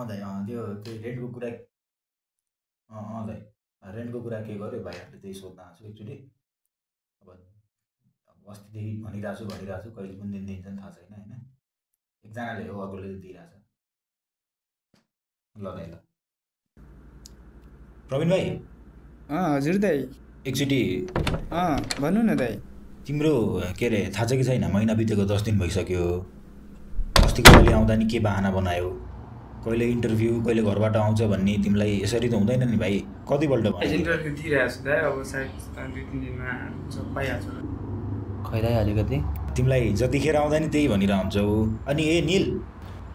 दाइ त्यो रेन्टको कुरा दाइ रेन्टको कुरा के गर्यो भाइहरूले त्यही सोध्न आएको छु एकचोटि अब अस्तिदेखि भनिरहेको छु कहिले कुन दिन दिन्छन् थाहा छैन होइन एकजनाले हो अर्कोले दिइरहेछ ल दाइ ल प्रवीण भाइ हजुर दाइ एकचोटि भन्नु न दाइ तिम्रो के अरे थाहा छ कि छैन महिना बितेको 10 दिन भइसक्यो अस्तिको पालि आउँदा नि के बाहना बनायो कहिले इन्टरभ्यू कहिले घरबाट आउँछ भन्ने तिमीलाई यसरी त हुँदैन नि भाइ कतिपल्ट भयो इन्टरभ्यू दिइरहेको छु दाइ अब सायद 2-3 दिनमा पाइहाल्छु खैदाइ अलिकति तिमीलाई जतिखेर आउँदा नि त्यही भनिरहन्छौ अनि ए निल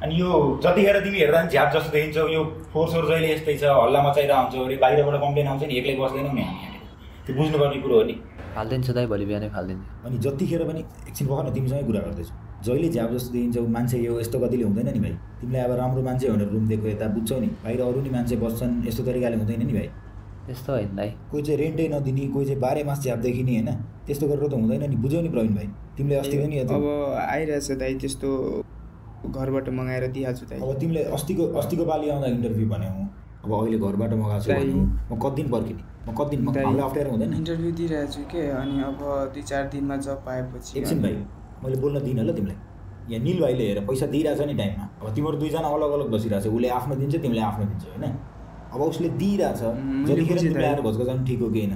अनि यो जतिखेर तिमी हेर्दा नि झ्याप जस्तो देखिन्छौ यो फोहोर जहिले यस्तै छ हल्ला मचाइरहन्छौ अरे बाहिरबाट कम्प्लेन आउँछ नि एक्लै बस्दैनौ नि हामी त्यो बुझ्नुपर्ने कुरो हो नि फाल्दिन्छु दाइ भोलि बिहानै फाल्दिन्छु अनि जतिखेर पनि एकछिन बख न तिमीसँगै कुरा गर्दैछु जहिले झ्याप जस्तो देखिन्छौ मान्छे यो यस्तो गतिले हुँदैन नि भाइ तिमीलाई अब राम्रो मान्छे भनेर रुम दिएको यता बुझ्छौ नि बाहिर अरू नि मान्छे बस्छन् यस्तो तरिकाले हुँदैन नि भाइ त्यस्तो होइन दाइ कोही चाहिँ रेन्टै नदिने कोही चाहिँ 12 मास झ्याप देखिने होइन त्यस्तो गरेर त हुँदैन नि बुझ्यौ नि प्रवीण भाइ तिमीले अस्ति पनि अब आइरहेछ दाइ त्यस्तो घरबाट मगाएर दिइहाल्छु दाइ अब तिमीले अस्तिको पालि आउँदा इन्टरभ्यू भन्यौ अब अहिले घरबाट मगाएको छु भन्यौ म कति दिन पर्खिने म कति दिन हामीलाई अप्ठ्यारो हुँदैन इन्टरभ्यू दिइरहेको छु के अनि अब 2-4 दिनमा जब पाएपछि एकछिन भाइ मैले बोल्न दिइनँ ल तिमीलाई यहाँ निल भाइले हेर पैसा दिइरहेछ नि टाइममा अब तिमीहरू दुईजना अलग अलग बसिरहेछ उसले आफ्नो दिन्छ तिमीले आफ्नो दिन्छ होइन अब उसले दिइरहेछ जतिखेर तिमीले आएर घोषको जानु ठिक हो कि होइन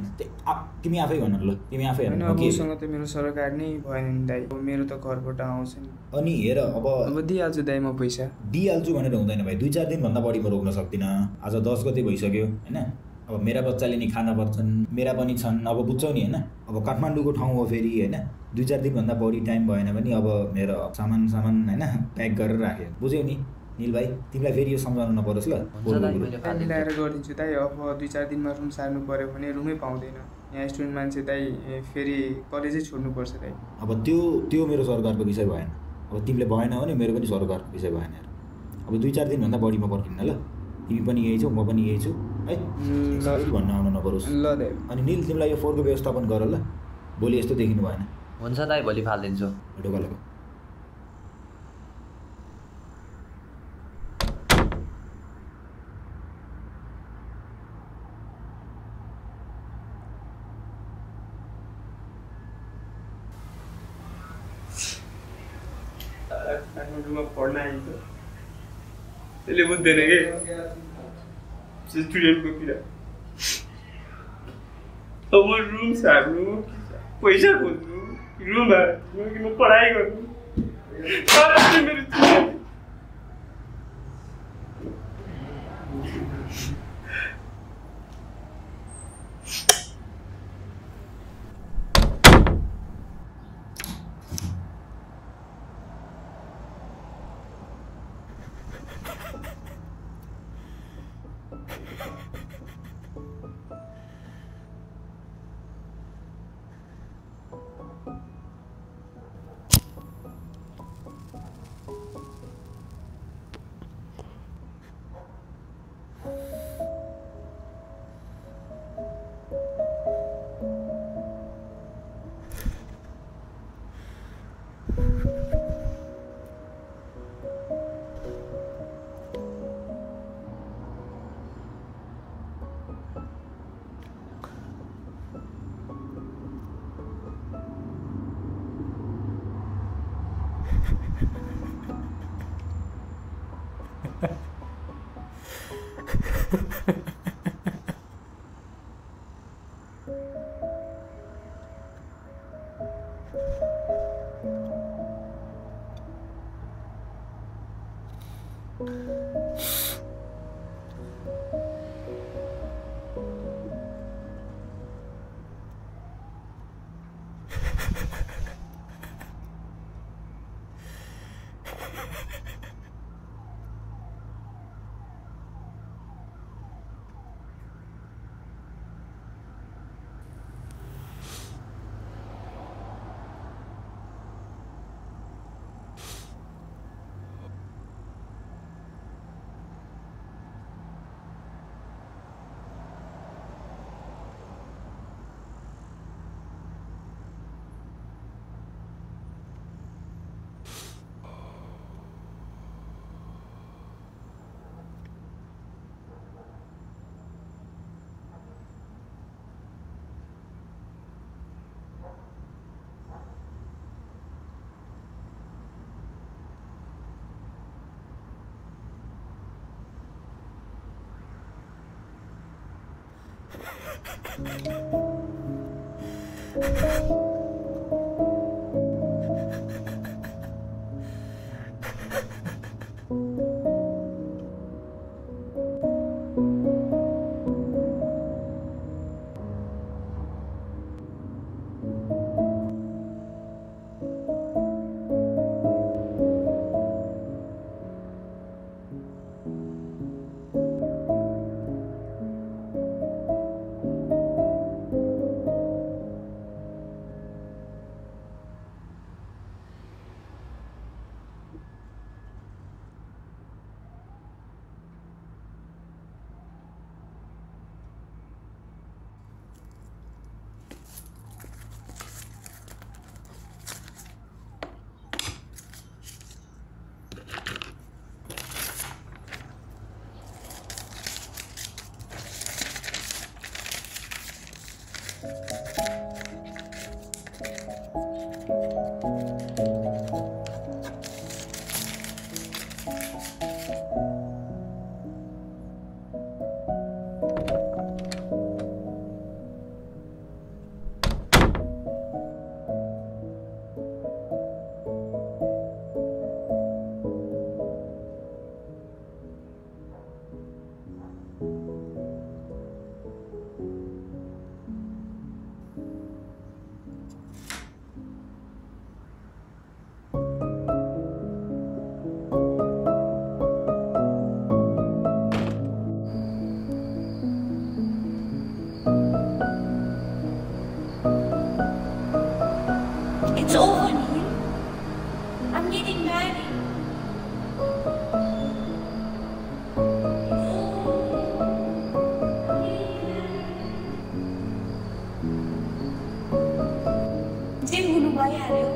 तिमी आफै भन ल तिमी आफै हेर उसँग त मेरो सरकार नै भएन नि दाइ मेरो त घरबाट आउँछ नि अनि हेर अब दिइहाल्छु दाइ म पैसा दिइहाल्छु भनेर हुँदैन भाइ 2-4 दिनभन्दा बढी म रोक्न सक्दिनँ आज 10 गते भइसक्यो होइन अब मेरा बच्चाले नि खाना पर्छन् मेरा पनि छन् अब बुझ्छौ नि होइन अब काठमाडौँको ठाउँ हो फेरि होइन 2-4 दिनभन्दा बढी टाइम भएन भने अब मेरो सामान होइन प्याक गरेर राखेँ बुझ्यौ नि निल भाइ तिमीलाई फेरि यो सम्झाउनु नपरोस् ल मिलाएर गरिदिन्छु दाइ अब 2-4 दिनमा रुम सार्नु पऱ्यो भने रुमै पाउँदैन यहाँ स्टुडेन्ट मान्छे दाइ फेरि कलेजै छोड्नुपर्छ दाइ अब त्यो मेरो सरकारको विषय भएन अब तिमीले भएन भने मेरो पनि सरकारको विषय भएन अब 2-4 दिनभन्दा बढी म पर्खिन्न ल तिमी पनि यही छौ म पनि यही छु है भन्न आउनु नपरोस् ल दाइ अनि निल तिमीलाई यो फोहोरको व्यवस्थापन गर ल भोलि यस्तो देखिनु भएन हुन्छ दाइ भोलि फालिदिन्छु ढोका लग काठमाडौँमा पढ्न आइन्छ त्यसले बुझ्दैन कि स्टुडेन्टको कुरा अब म रुम सार्नु पैसा खोज्नु रुम हाल्नु कि म पढाइ गर्नु मेरो It's over, Neil. I'm getting married. जे हुनु भइहाल्यो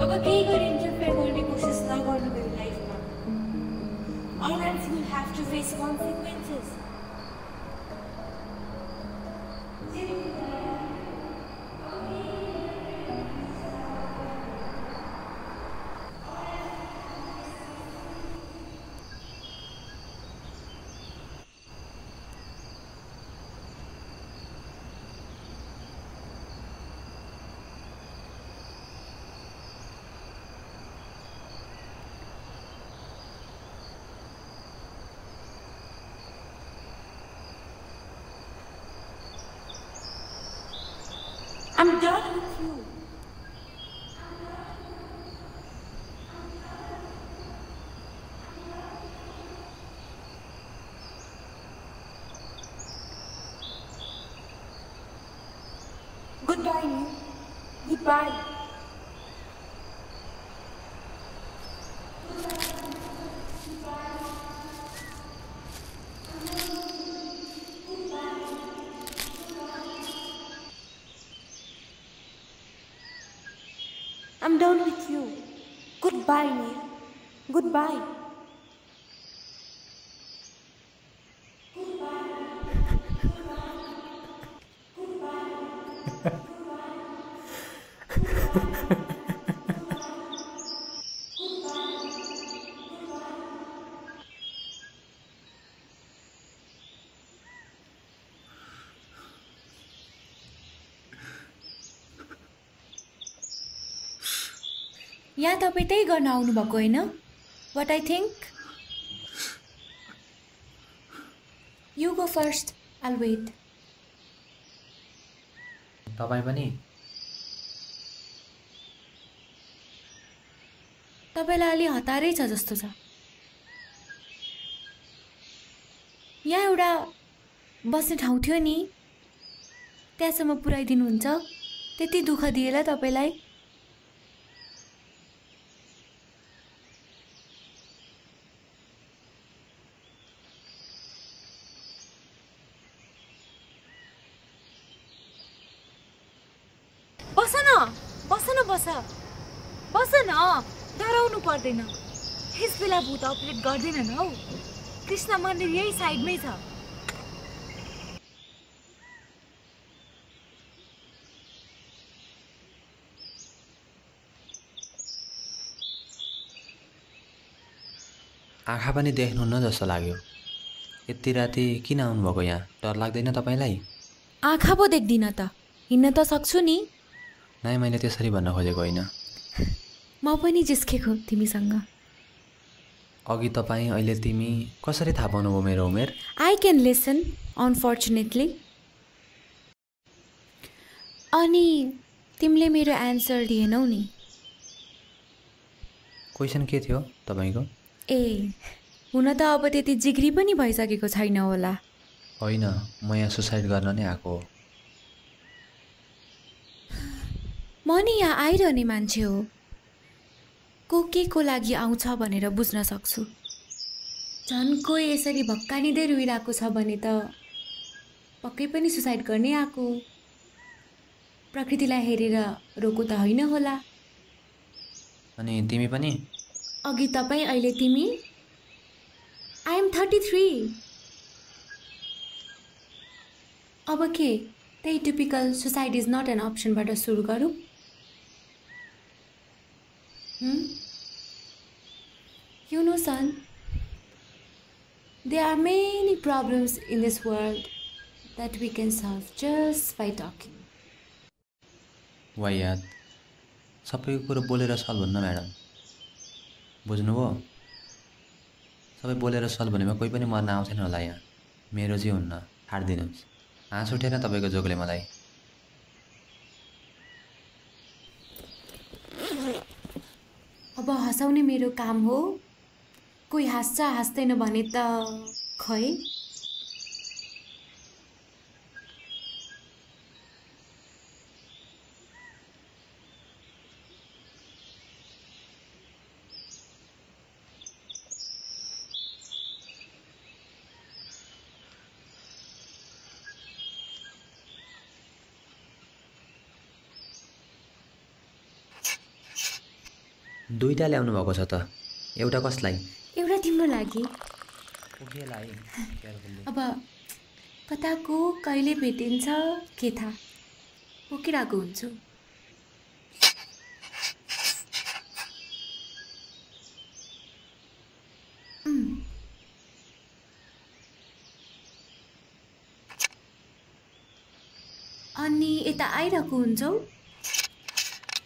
अब केही गरी इन्टरफेयर गर्ने कोसिस नगर्नु मेरो लाइफमा or else you'll have to face consequences. I'm done with you. Goodbye, Neil. Goodbye. I'm done with you. Goodbye, Neil. Goodbye. यहाँ तपाईँ त्यही गर्न आउनुभएको होइन? What I think? You go first. I'll wait. तपाईँ पनि तपाईँलाई अलि हतारै छ जस्तो छ। यहाँ एउटा बस्ने ठाउँ थियो नि, त्यहाँसम्म पुर्याइदिनुहुन्छ? त्यति दुःख दिएला तपाईँलाई? बस न, डराउनु पर्दैन। यस बेला भूत अपरेट गर्दैन हौ। कृष्ण मन्दिर यही साइडमै छ। आँखा पनि देख्नुहुन्न जस्तो लाग्यो। यति राति किन आउनुभएको यहाँ? डर लाग्दैन तपाईँलाई? आँखा पो देख्दिनँ त, हिँड्न त सक्छु नि। नाइ मैले त्यसरी भन्न खोजेको होइन। म पनि जिस्केको तिमीसँग। अघि तपाईँ अहिले तिमी कसरी थाहा पाउनुभयो मेरो उमेर? I can listen unfortunately. अनि तिमीले मेरो एन्सर दिएनौ नि। क्वेसन के थियो तपाईँको? ए, हुन त अब त्यति जिग्री पनि भइसकेको छैन होला। होइन, म यहाँ सुसाइड गर्न नै आएको हो। म नि यहाँ आइरहने मान्छे हो। को लागि आउँछ भनेर बुझ्न सक्छु। झन् कोही यसरी भक्कानिँदै रुइरहेको छ भने त पक्कै पनि सुसाइड गर्ने आएको। प्रकृतिलाई हेरेर रोको त होइन होला। अनि तिमी पनि? अघि तपाईँ, अहिले तिमी। I am 33। अब के त्यही typical suicide is not an अप्सनबाट सुरु गरौँ? You know, son, there are many problems in this world that we can solve just by talking. वायात, सबैको कुरो बोलेर सल्भ हुन्न म्याडम, बुझ्नुभयो? सबै बोलेर सल्भ हुनेमा कोही पनि मर्न आउँथेन होला यहाँ। मेरो चाहिँ हुन्न, छाडिदिनुहोस्। हाँस उठेन तपाईँको जोगले मलाई। अब हँसाउने मेरो काम हो। कोही हाँस्छ हाँस्दैन भने त खै। दुईटा ल्याउनु भएको छ त, एउटा कसलाई? एउटा तिम्रो लागि। ओकेलाई अब कता को कहिले भेटिन्छ के थाहा, बोकिरहेको हुन्छु। अनि यता आइरहेको हुन्छौ?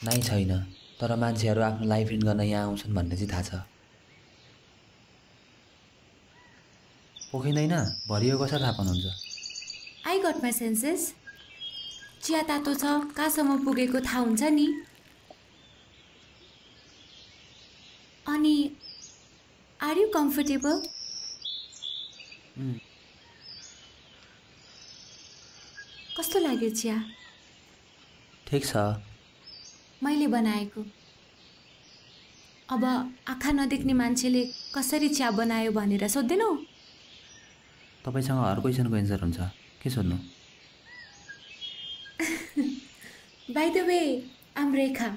नै छैन, तर मान्छेहरू आफ्नो लाइफ एन्ड गर्न यहाँ आउँछन् भन्ने चाहिँ थाहा छ। पोखिँदैन, भरिएको छ थाहा पाउनुहुन्छ। I got my senses. चिया तातो छ, कहाँसम्म पुगेको थाहा हुन्छ नि। अनि आर यु कम्फर्टेबल? कस्तो लाग्यो चिया? ठिक छ। मैले बनाएको। अब आँखा नदेख्ने मान्छेले कसरी चिया बनायो भनेर सोध्दैनौ? तपाईसँग हर क्वेसनको एन्सर हुन्छ, के सोध्नु? By the way, I'm Rekha.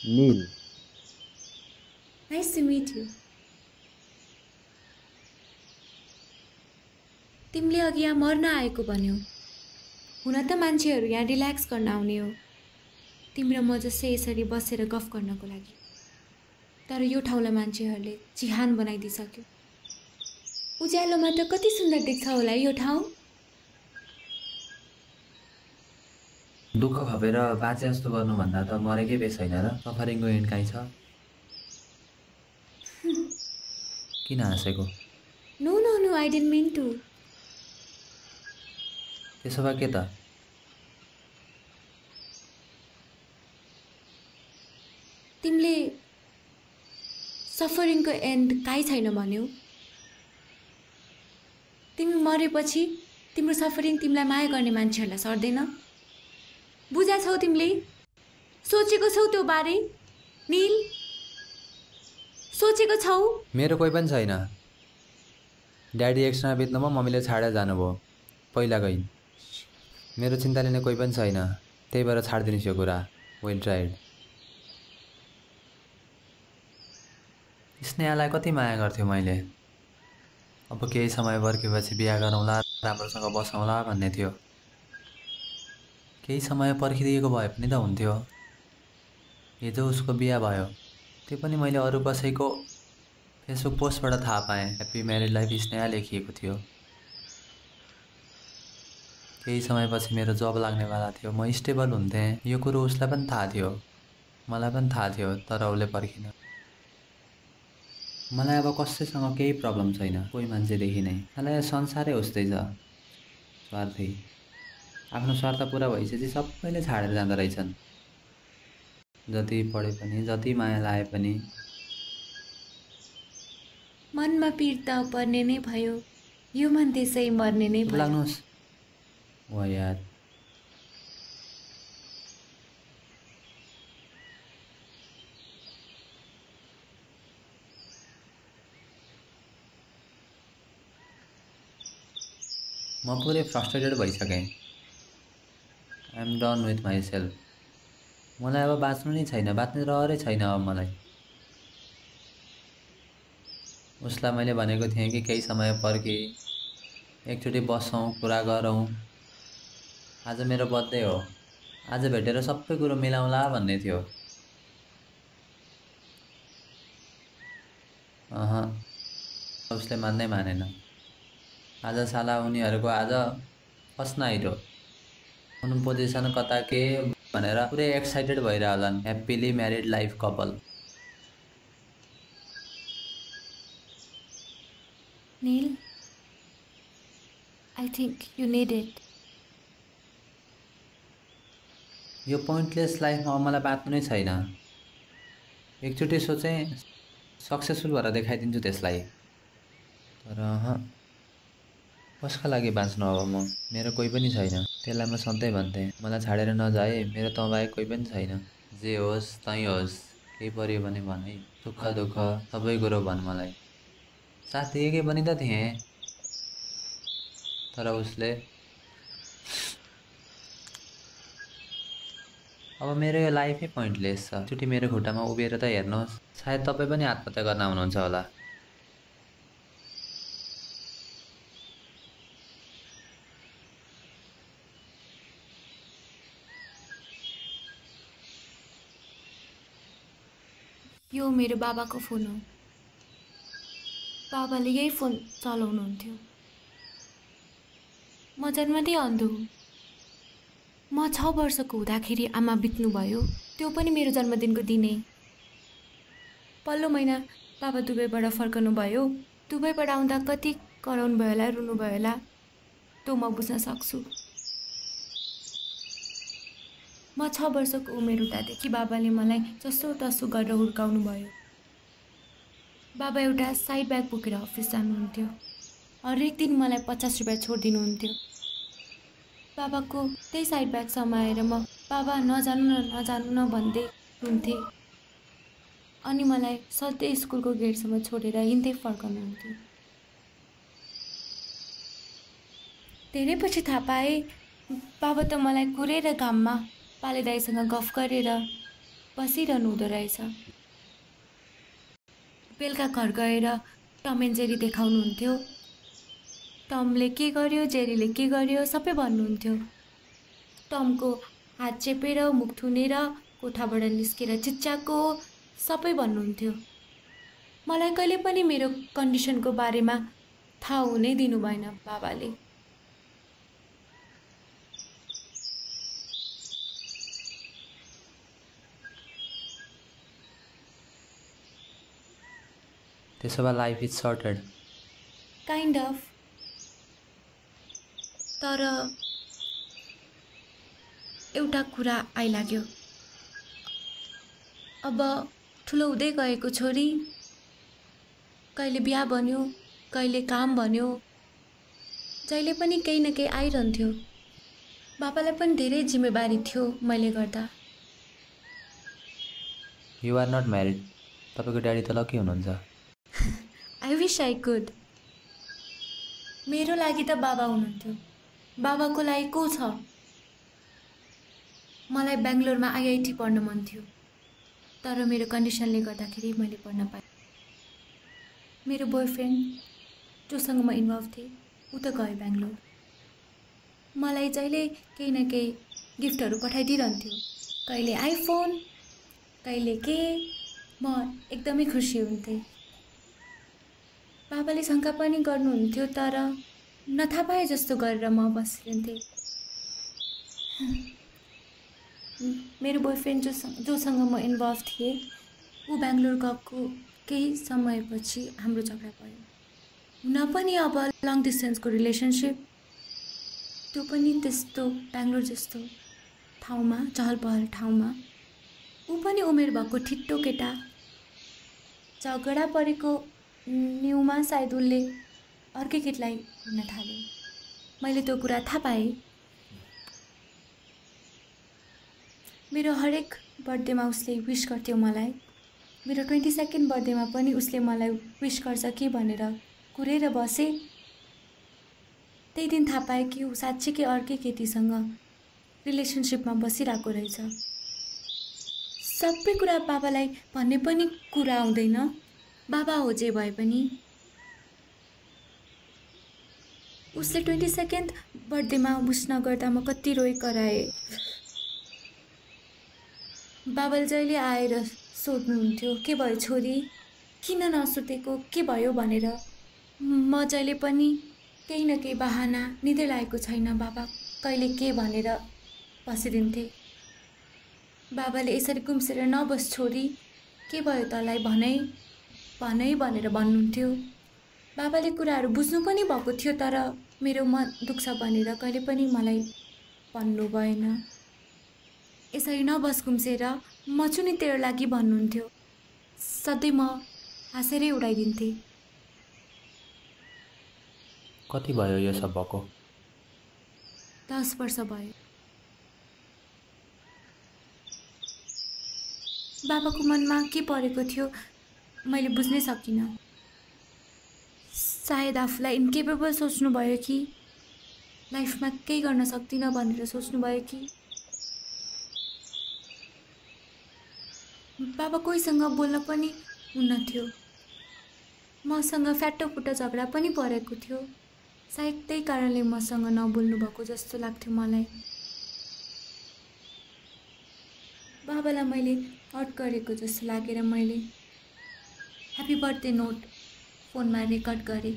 Neel. Nice to meet you. तिमीले अघि यहाँ मर्न आएको भन्यौ। हुन त मान्छेहरू यहाँ रिल्याक्स गर्न आउने हो, तिम्रो म जस्तै यसरी बसेर गफ गर्नको लागि। तर यो ठाउँलाई मान्छेहरूले चिहान बनाइदिइसक्यो। उज्यालोमा त कति सुन्दर देख्छ होला यो ठाउँ। दुःख खपेर बाँचे जस्तो गर्नुभन्दा त मरेकै बेस होइन र? सफरिङको एन्ड काहीँ छ? किन हाँसेको? No no no, I didn't mean to. त्यसो भए के त? तिमीले सफरिङको एन्ड काहीँ छैन भन्यौ। तिमी मरेपछि तिम्रो सफरिङ तिमीलाई माया गर्ने मान्छेहरूलाई सर्दैन। बुझा छौ तिमीले? सोचेको छौ त्यो बारे? नील, सोचेको छौ? मेरो कोही पनि छैन। ड्याडी एक्सट्रा बेच्नमा मम्मीले छाडेर जानुभयो पहिला गई। मेरो चिन्ता लिने कोही पनि छैन, त्यही भएर छाडिदिनुहोस् यो कुरा। Well tried. स्नेहालाई कति माया गर्थ्यो मैले। अब केही समय पर्खेपछि बिहा गरौँला, राम्रोसँग बसौँला भन्ने थियो। केही समय पर्खिदिएको भए पनि त हुन्थ्यो। हिजो उसको बिहा भयो, त्यो पनि मैले अरू कसैको फेसबुक पोस्टबाट थाहा पाएँ। ह्याप्पी म्यारिड लाइफ स्नेहा लेखिएको थियो। केही समयपछि मेरो जब लाग्नेवाला थियो, म स्टेबल हुन्थेँ। यो कुरो उसलाई पनि थाहा थियो, मलाई पनि थाहा थियो, तर उसले पर्खिन। मलाई अब कसैसँग केही प्रब्लम छैन, कोही मान्छेदेखि नै। मलाई संसारै उस्तै छ, स्वार्थी। आफ्नो स्वार्थ पुरा भइसकेपछि सबैले छाडेर जाँदो रहेछन्। जति पढे पनि, जति माया लाए पनि। मनमा पीड त पर्ने नै भयो, यो मन त्यसै मर्ने नै भयो। लाग्नुहोस् वाह यार। म पुरै फ्रस्ट्रेटेड भइसकेँ। I am done with myself. मलाई अब बाँच्नु नै छैन, बाँच्ने रहरै छैन अब मलाई। उसलाई मैले भनेको थिएँ कि केही समय पर्खी एकचोटि बसौँ, कुरा गरौँ। आज मेरो बर्थडे हो, आज भेटेर सबै कुरो मिलाउँला भन्ने थियो। उसले मान्नै मानेन। आज साला उनीहरूको आज फर्स्ट नाइट हो। उनी पोजिसन कता के भनेर पुरै एक्साइटेड भइरहलान्। Happily married life couple. Neel, I think you need it. यो पोइन्टलेस लाइफमा मलाई बाँच्नु नै छैन। एकचोटि सोचेँ सक्सेसफुल भएर देखाइदिन्छु त्यसलाई, तर कसका लागि बाँच्नु अब म? मेरो कोही पनि छैन। त्यसलाई म सधैँ भन्थेँ, मलाई छाडेर नजाए, मेरो तँ बाहेक कोही पनि छैन। जे होस् तै होस्, केही पर्यो भने भन है, सुख दुःख सबै कुरो भन मलाई। साथ दिएकै पनि त थिएँ, तर उसले। अब मेरो यो लाइफै पोइन्टलेस छ। एकचोटि मेरो खुट्टामा उभिएर त हेर्नुहोस्, सायद तपाईँ पनि आत्महत्या गर्न आउनुहुन्छ होला। यो मेरो बाबाको फोन हो। बाबाले यही फोन चलाउनुहुन्थ्यो। म जन्मदै अन्धो हुँ। म 6 वर्षको हुँदाखेरि आमा बित्नुभयो, त्यो पनि मेरो जन्मदिनको दिनै। पल्लो महिना बाबा दुबईबाट फर्कनु भयो। दुबईबाट आउँदा कति कराउनु भयो होला, रुनु भयो होला, त्यो म बुझ्न सक्छु। म 6 वर्षको उमेर हुँदादेखि बाबाले मलाई जसो तसो गरेर हुर्काउनु भयो। बाबा एउटा साइड ब्याग बोकेर अफिस जानुहुन्थ्यो। हरेक दिन मलाई 50 रुपियाँ छोडिदिनुहुन्थ्यो। बाबाको त्यही साइड ब्याग समाएर म बाबा नजानु न भन्दै रुन्थेँ। अनि मलाई सधैँ स्कुलको गेटसम्म छोडेर हिँड्दै फर्काउनुहुन्थ्यो। धेरै पछि थाहा पाएँ बाबा त मलाई कुरेर घाममा पाले दाइसँग गफ गरेर बसिरहनु हुँदो रहेछ। बेलुका घर गएर टम एन्ड जेरी देखाउनुहुन्थ्यो। टमले के गर्यो, जेरीले के गर्यो सबै भन्नुहुन्थ्यो। टमको हात चेपेर, मुख थुनेर, कोठाबाट निस्केर चिच्याको सबै भन्नुहुन्थ्यो। मलाई कहिले पनि मेरो कन्डिसनको बारेमा थाहा हुनै दिनु भएन बाबाले। त्यसो भए life is sorted. Kind of. तर एउटा कुरा आइलाग्यो। अब ठुलो हुँदै गएको छोरी कहिले बिहा बन्यो, कहिले काम भन्यो, जहिले पनि केही न केही आइरहन्थ्यो। बाबालाई पनि धेरै जिम्मेवारी थियो मैले गर्दा। You are not married. तपाईँको ड्याडी त लकी हुनुहुन्छ। I wish I could. मेरो लागि त बाबा हुनुहुन्थ्यो, बाबाको लागि को छ? मलाई बेङ्गलोरमा आइआइटी पढ्न मन थियो, तर मेरो कन्डिसनले गर्दाखेरि मैले पढ्न पाएँ। मेरो बोयफ्रेन्ड जोसँग म इन्भल्भ थिएँ ऊ त गयो बेङ्गलोर। मलाई जहिले केही न केही गिफ्टहरू पठाइदिइरहन्थ्यो, कहिले आइफोन, कहिले के। म एकदमै खुसी हुन्थेँ। बाबाले शङ्का पनि गर्नुहुन्थ्यो, तर नथा पाए जस्तो गरेर म बसिरहन्थेँ। मेरो बोयफ्रेन्ड जोसँग म इन्भल्भ थिएँ ऊ बेङ्गलोर गएको केही समयपछि हाम्रो झगडा भयो। हुन पनि अब लङ डिस्टेन्सको रिलेसनसिप, त्यो पनि त्यस्तो बेङ्गलोर जस्तो ठाउँमा, चहल पहल ठाउँमा। ऊ पनि उमेर भएको ठिट्टो केटा। झगडा परेको न्युमा सायद उसले अर्कै केटीलाई हेर्न थाल्यो। मैले त्यो कुरा थाहा पाएँ। मेरो हरेक बर्थडेमा उसले विश गर्थ्यो मलाई। मेरो 22nd बर्थडेमा पनि उसले मलाई विश गर्छ कि भनेर कुरेर बसेँ। त्यही दिन थाहा पाएँ कि ऊ साँच्चीकै अर्कै केटीसँग रिलेसनसिपमा बसिरहेको रहेछ। सबै कुरा बाबालाई भन्ने पनि कुरा आउँदैन। बाबा हो जे भए पनि। उसले 22nd बर्थडेमा विश नगर्दा म कति रोए कराएँ। बाबाले जहिले आएर सोध्नुहुन्थ्यो के भयो छोरी, किन नसुतेको, के भयो भनेर। म जहिले पनि केही न केही बहाना, निदै लागेको छैन बाबा कहिले के भनेर बसिदिन्थेँ। बाबाले यसरी गुम्सेर नबस छोरी, के भयो तँलाई भनै भनेर भन्नुहुन्थ्यो। बाबाले कुराहरू बुझ्नु पनि भएको थियो, तर मेरो मन दुख्छ भनेर कहिले पनि मलाई भन्नु भएन। यसरी नबस गुम्सेर, म छु नि तेरो लागि भन्नुहुन्थ्यो। सधैँ म हाँसेरै उडाइदिन्थेँ। कति भयो यो सब भएको? 10 वर्ष भयो। बाबाको मनमा के परेको थियो मैले बुझ्नै सकिनँ। सायद आफूलाई इन्केपेबल सोच्नुभयो कि लाइफमा केही गर्न सक्दिनँ भनेर सोच्नुभयो कि बाबा कोहीसँग बोल्न पनि हुन्न थियो। मसँग फ्याटोफुट्टो झगडा पनि परेको थियो। सायद त्यही कारणले मसँग नबोल्नु भएको जस्तो लाग्थ्यो मलाई। बाबालाई मैले हर्ट गरेको जस्तो लागेर मैले ह्याप्पी बर्थडे नोट फोनमा रेकर्ड गरेँ।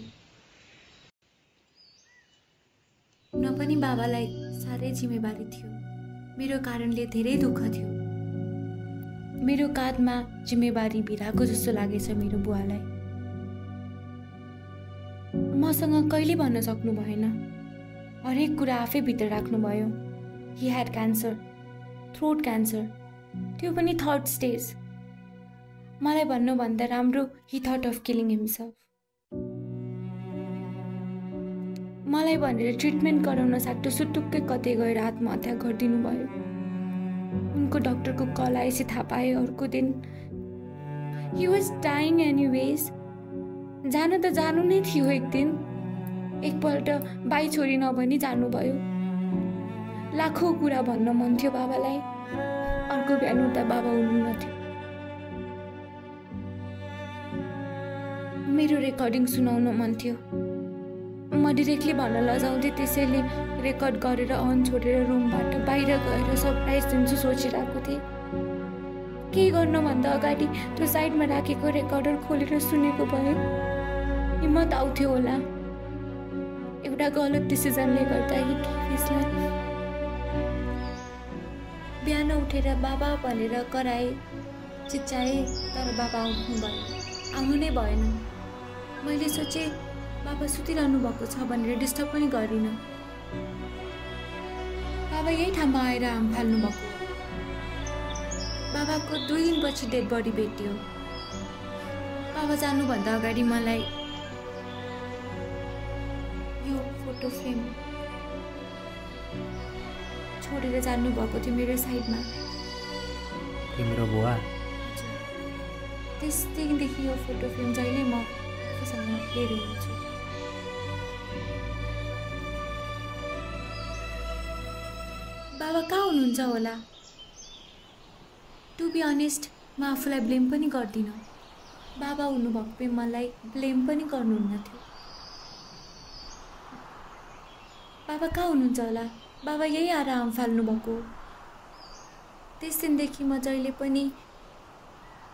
हुन पनि बाबालाई साह्रै जिम्मेवारी थियो। मेरो कारणले धेरै दुःख थियो। मेरो काँधमा जिम्मेवारी भिराएको जस्तो लागेछ मेरो बुवालाई। मसँग कहिले भन्न सक्नु भएन। हरेक कुरा आफै भित्र राख्नुभयो। He had cancer, throat cancer, त्यो पनि 3rd स्टेज। मलाई भन्नुभन्दा राम्रो he thought of killing himself. मलाई भनेर ट्रिटमेन्ट गराउन साटो सुटुक्कै कतै गएर आत्महत्या गरिदिनु भयो। उनको डक्टरको कल आएपछि थाहा पाएँ अर्को दिन। He was dying anyways. जान त जानु नै थियो एक दिन। एकपल्ट बाई छोरी नभनी जानुभयो। लाखौँ कुरा भन्न मन थियो बाबालाई। अर्को बिहान उता बाबा हुनुहुन्न थियो। मेरो रेकर्डिङ सुनाउन मन थियो। म डिरेक्टली भन्न लजाउँदै त्यसैले रेकर्ड गरेर अन छोडेर रुमबाट बाहिर गएर सरप्राइज दिन्छु सोचिरहेको थिएँ। केही गर्नुभन्दा अगाडि त्यो साइडमा राखेको रेकर्डर खोलेर सुनेको भए हिम्मत आउँथ्यो होला। एउटा गलत डिसिजनले गर्दा हि फेसलाई बिहान उठेर बाबा भनेर कराए, चिच्चाए, तर बाबा आउनु नै भएन। मैले सोचेँ बाबा सुतिरहनु भएको छ भनेर डिस्टर्ब पनि गरिनँ। बाबा यही ठाउँमा आएर हाम फाल्नु भएको। बाबाको 2 दिनपछि डेड बडी भेटियो। बाबा जानुभन्दा अगाडि मलाई यो फोटो फ्रेम छोडेर जानुभएको थियो मेरो साइडमा। तिम्रो बुवा? त्यस दिनदेखि यो फोटो फ्रेम जहिले म आफूसँग लिएर हुन्छु। बाबा कहाँ हुनुहुन्छ होला? टु बी अनेस्ट म आफूलाई ब्लेम पनि गर्दिनँ। बाबा हुनुभएको भए मलाई ब्लेम पनि गर्नुहुन्न थियो। बाबा कहाँ हुनुहुन्छ होला? बाबा यही आएर हाम फाल्नु भएको। त्यस दिनदेखि म जहिले पनि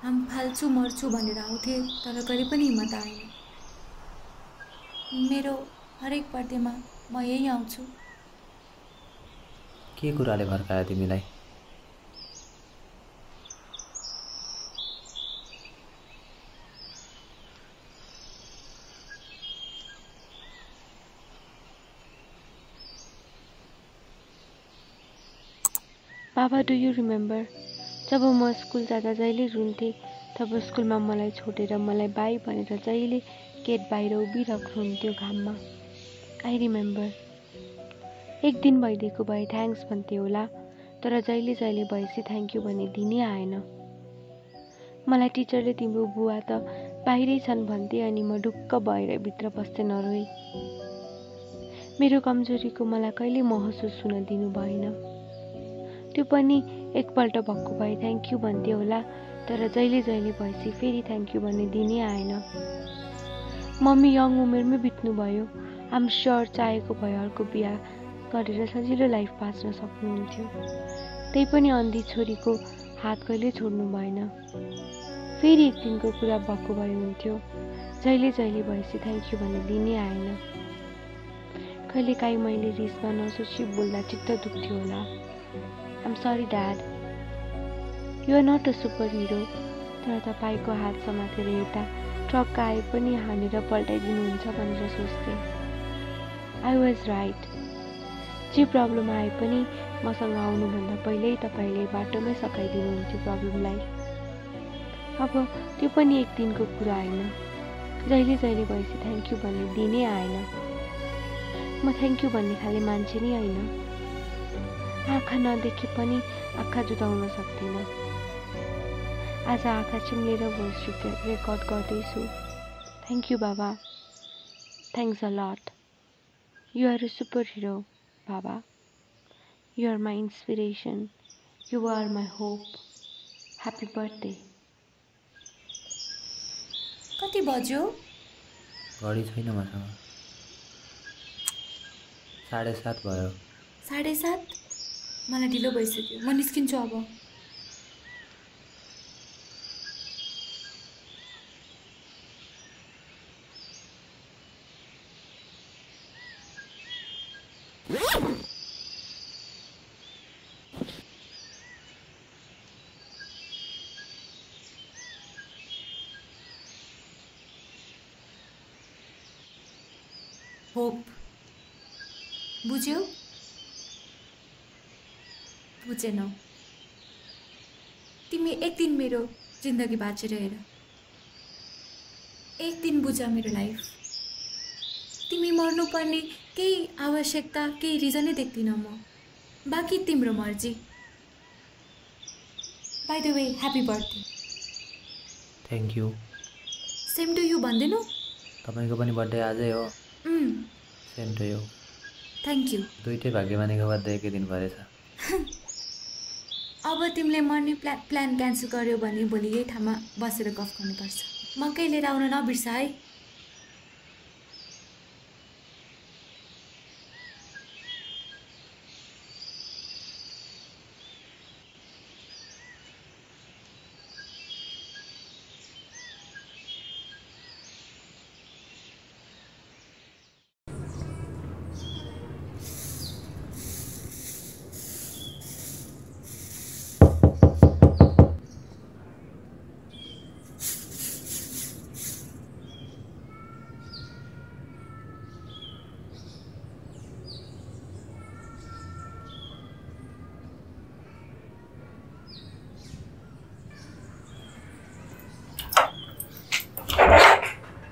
हाम फाल्छु मर्छु भनेर आउँथेँ, तर कहिले पनि हिम्मत आएन। मेरो हरेक बर्थडेमा म यही आउँछु। के कुराले भर्कायो तिमीलाई? बाबा, डु यु रिमेम्बर जब म स्कुल जाँदा जहिले रुन्थेँ तब स्कुलमा मलाई छोडेर मलाई बाई भनेर जहिले गेट बाहिर उभिराख्नुहुन्थ्यो घाममा। I remember. एक दिन भइदिएको भए थ्याङ्क्स भन्थे होला, तर जहिले जहिले भएपछि थ्याङ्क यू भन्ने दिनै आएन। मलाई टिचरले तिम्रो बुवा त बाहिरै छन् भन्थे अनि म ढुक्क भएर भित्र बस्दै नरोएँ। मेरो कमजोरीको मलाई कहिले महसुस हुन दिनु भएन। त्यो पनि एकपल्ट भएको भए थ्याङ्क यू भन्थे होला, तर जहिले जहिले भएपछि फेरि थ्याङ्क यू भन्ने दिनै आएन। मम्मी यङ उमेरमै बित्नुभयो। आम स्योर चाहेको भए अर्को बिहा गरेर सजिलो लाइफ बाँच्न सक्नुहुन्थ्यो। त्यही पनि अन्धी छोरीको हात कहिले छोड्नु भएन। फेरि एक दिनको कुरा भएको भए हुन्थ्यो। जहिले जहिले भएपछि थ्याङ्क यू भन्ने दिनै आएन। कहिलेकाहीँ मैले रिसमा नसोची बोल्दा चित्त दुख्थ्यो होला। I'm sorry dad, you are not a superhero. तर तपाईँको हात समातेर एउटा ट्रक आए पनि हानेर पल्टाइदिनुहुन्छ भनेर सोच्थेँ। I was right. जे प्रब्लम आए पनि मसँग आउनुभन्दा पहिल्यै तपाईँले बाटोमै सकाइदिनुहुन्थ्यो प्रब्लमलाई। अब त्यो पनि एक दिनको कुरा होइन। जहिले जहिले भएपछि थ्याङ्क यू भन्ने दिनै आएन। म थ्याङ्क यू भन्ने खाले मान्छे नै होइन। आँखा नदेखे पनि आँखा जुदाउन सक्दिनँ। आज आँखा चिम्लेर भोइस रेकर्ड गर्दैछु। थ्याङ्क यू बाबा। Thanks a lot. You are a superhero बाबा। You are my inspiration. You are my hope. Happy birthday. कति बज्यो? घडी छैन मसँग। 7:30 भयो। 7:30? मलाई ढिलो भइसक्यो, म निस्किन्छु अब। होप बुझ्यौ? बुझेनौ। तिमी एक दिन मेरो जिन्दगी बाँचेर हेर। एक दिन बुझ मेरो लाइफ। तिमी मर्नुपर्ने केही आवश्यकता, केही रिजनै देख्दिनँ म। बाँकी तिम्रो मर्जी। By the way, happy birthday. Thank you. Same to you भन्दैनौ? तपाईँको पनि बर्थडे आजै हो। Same to you. Thank you. दुइटै भाग्यमानीको बर्थडे एकै दिन परेछ। अब तिमीले मर्ने प्लान क्यान्सल गर्यो भने भोलि यही ठाउँमा बसेर गफ गर्नुपर्छ। मकै लिएर आउन नबिर्स है।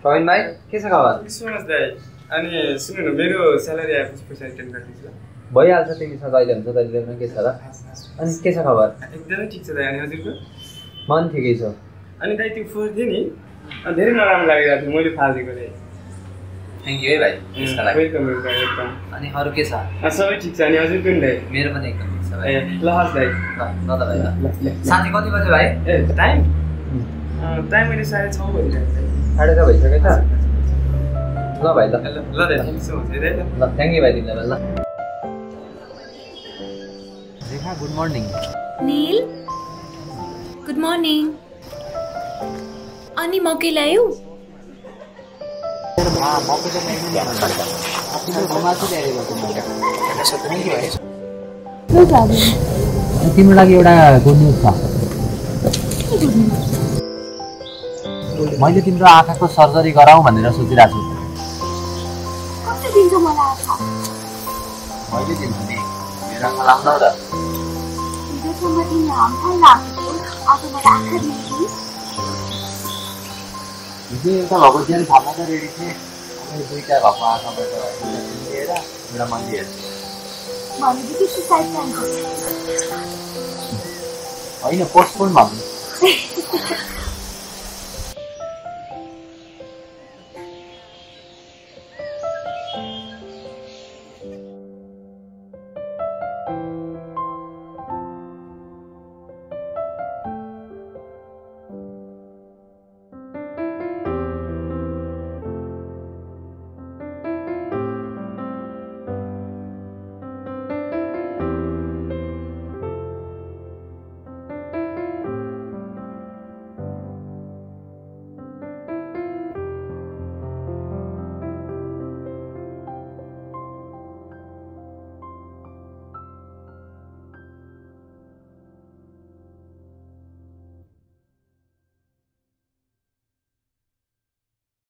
प्रवीण भाइ, के छ खबर? सुन्नुहोस् दाइ, अनि सुन्नु न, मेरो स्यालेरी आएपछि पैसा रिटर्न गरिदिन्छु। भइहाल्छ, तिमीसँग जहिले हुन्छ तहिले ल्याउनु, के छ र? अनि के छ खबर? एकदमै ठिक छ दाइ। अनि हजुरको? मन ठिकै छ। अनि दाइ त्यो फोहोर थियो नि, धेरै नराम्रो लागिरहेको थियो, मैले फालिदिएको दाइ। थ्याङ्क यू है भाइ त्यसका लागि। वेलकम वेलकम एकदम। अनि अरू के छ? सबै ठिक छ। अनि हजुरको नि दाइ? मेरो पनि एकदम ठिक छ भाइ। ल हस् दाइ। ल त भाइ ल। साथी कति बजे भाइ? टाइम अहिले 6:30 भइरहेको छ। 6:30 भइसक्यो त? ल भाइ ल। ल दाइ, ठिक छ हुन्छ दाइ। ल थ्याङ्क यू भाइ तिमीलाई। ल रेखा, गुड मर्निङ। नील, गुड मर्निङ। अनि मकै ल्यायौ? मकै त ल्याइदिनु आफ्नो घुमा चाहिँ ल्याइदिएको थियो मैले। थ्याङ्क यू भाइ। तिम्रो लागि एउटा गुड न्युज छ। मैले तिम्रो आँखाको सर्जरी गराउँ भनेर सोचिरहेको छु। कति दिनको मलाई आँखा मैले दिन्छु नि, मेरो आँखा राम्रो र हिजोसम्म तिमी हामफल लागेको आज मलाई आँखा दिन्छु। हिजो एउटा भगवतीले थाल्न त रेडी थिएँ, मैले दुईटा भएको आँखाबाट लिएर एउटा मैले हेर्छु। भनेपछि सुसाइड प्लान होइन, पोस्टपोन भन्नु।